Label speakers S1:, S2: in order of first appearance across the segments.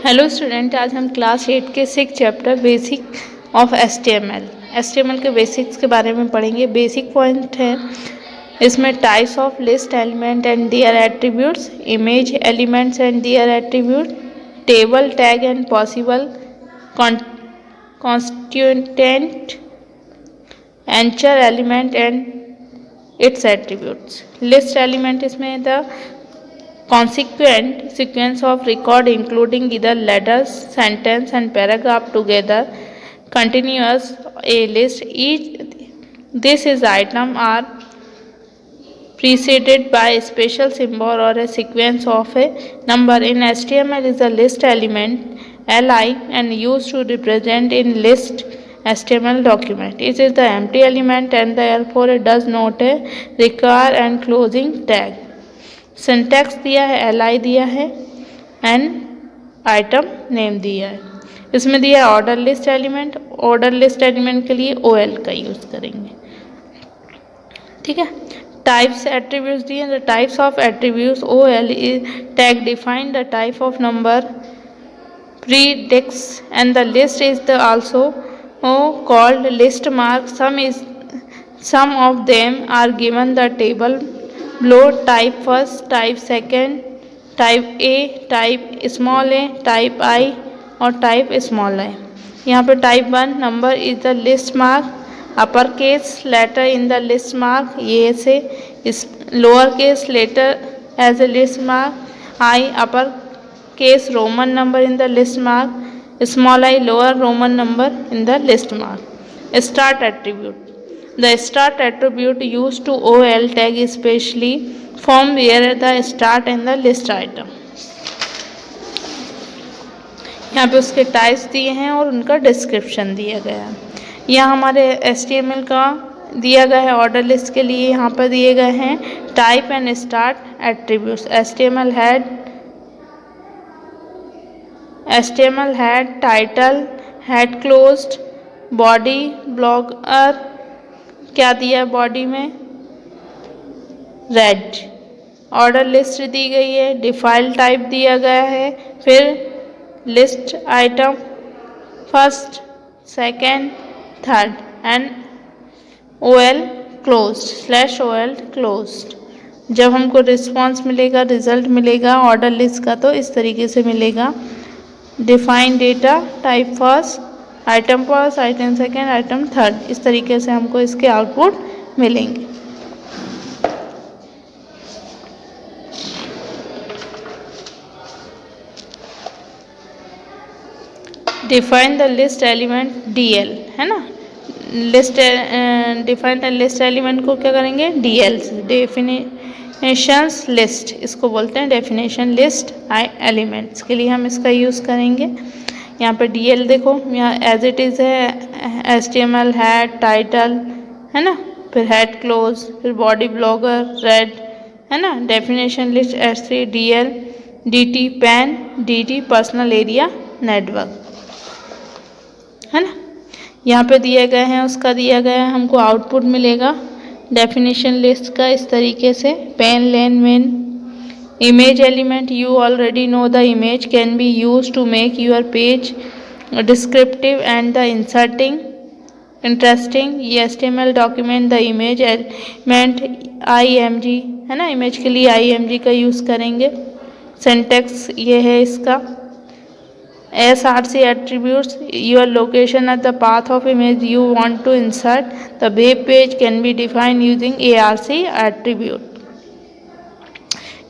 S1: Hello student, आज हम class 8 के 6 चैप्टर बेसिक ऑफ एचटीएमएल के बेसिक्स के बारे में पढ़ेंगे। बेसिक पॉइंट है इसमें types of list element and their attributes, image elements and their attribute, table tag and possible constituent, anchor element and its attributes. List element इसमें the consequent sequence of record including either letters, sentence and paragraph together continuous a list. This is item are preceded by a special symbol or a sequence of a number. In HTML is a list element li and used to represent in list HTML document. It is the empty element and therefore it does not require and closing tag. Syntax दिया है, L दिया है and item name दिया है। इसमें दिया है order list element. Order list element के लिए ओ एल का यूज़ करेंगे, ठीक है। टाइप्स एट्रीब्यूट्स दिए, the types of attributes O L is tag define the type of number prefix and the list is the also called list mark. Some of them are given the table below: type first, type second, type A, type small a, type I और type small I। यहाँ पे type 1 number is the list mark, upper case letter in the list mark ये से, lower case letter as a list mark, I upper case Roman number in the list mark, small I lower Roman number in the list mark। Start attribute: the start attribute used to OL tag especially from where the start and the list item। यहाँ पे उसके types दिए हैं और उनका description दिया गया है। यहाँ हमारे HTML का दिया गया है ऑर्डर लिस्ट के लिए। यहाँ पर दिए गए हैं type and start attributes. HTML head, title, head closed, body, blogger क्या दिया है बॉडी में, रेड। ऑर्डर लिस्ट दी गई है, डिफाइल टाइप दिया गया है, फिर list item first, second, third and OL closed /OL closed. जब हमको रिस्पॉन्स मिलेगा, रिजल्ट मिलेगा ऑर्डर लिस्ट का, तो इस तरीके से मिलेगा। Define data, type first, item first, item second, item third, इस तरीके से हमको इसके आउटपुट मिलेंगे। Define the list element DL है ना। List define the list element को क्या करेंगे, DL से, डेफिनेशंस लिस्ट इसको बोलते हैं। डेफिनेशन लिस्ट एलिमेंट्स के लिए हम इसका यूज़ करेंगे। यहाँ पे DL देखो, यहाँ एज इट इज़ है HTML हेड, टाइटल है ना, फिर हेड क्लोज, फिर बॉडी ब्लॉगर, रेड है ना। Definition list S3 DL, DT pan, DT personal area network है ना। यहाँ पे दिए गए हैं, उसका दिया गया है, हमको आउटपुट मिलेगा डेफिनेशन लिस्ट का इस तरीके से। Pen, lane, main. Image element: you already know the image can be used to make your page descriptive and the inserting interesting। ये HTML document the image element IMG है ना, image के लिए IMG का यूज़ करेंगे। Syntax ये है इसका। SRC attributes: your location at the path of image you want to insert the web page can be defined using ARC attribute।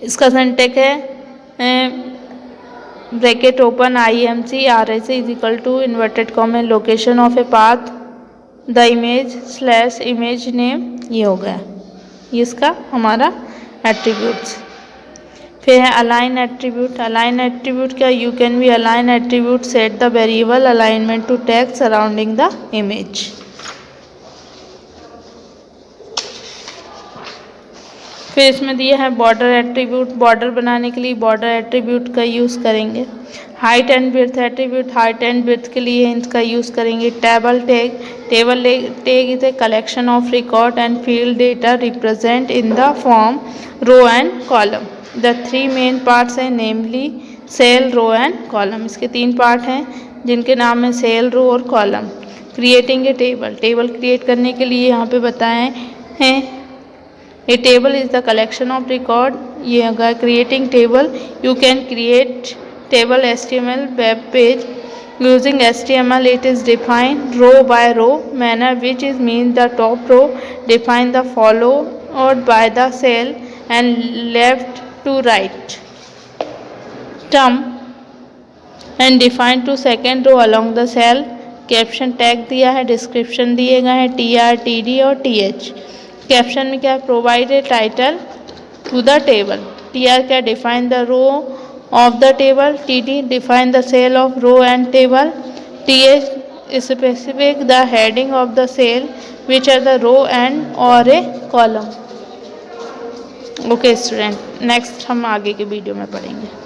S1: इसका सिंटैक्स है bracket open IMC RSC is equal to inverted comma location of a path the image / image name. ये हो गया, ये इसका हमारा attributes. फिर है अलाइन एट्रीब्यूट। अलाइन एट्रीब्यूट क्या, you can be align attribute set the variable alignment to text surrounding the image. फिर इसमें दिया है बॉर्डर एट्रीब्यूट। बॉर्डर बनाने के लिए बॉर्डर एट्रीब्यूट का यूज़ करेंगे। Height and width attribute, height and width के लिए इसका यूज़ करेंगे। Table tag, table tag is a collection of record and field data represent in the form row and column. The three main parts are namely cell, row and column. इसके 3 part हैं जिनके नाम है cell, row और column. Creating a table, table create करने के लिए यहाँ पे बताए हैं। A table is the collection of record. ये होगा creating table. You can create table HTML web page using HTML. It is defined row by row manner, which is means the top row define the followed by the cell and left to right term and define to second row along the cell. Caption tag दिया है, description दिए गए हैं TR, TD और TH। Caption में क्या provide a title to the table. TR क्या define the row of the table, TD define the cell of row and table, TH specific the heading of the cell which are the row and or a column। Okay student, next हम आगे के video में पढ़ेंगे।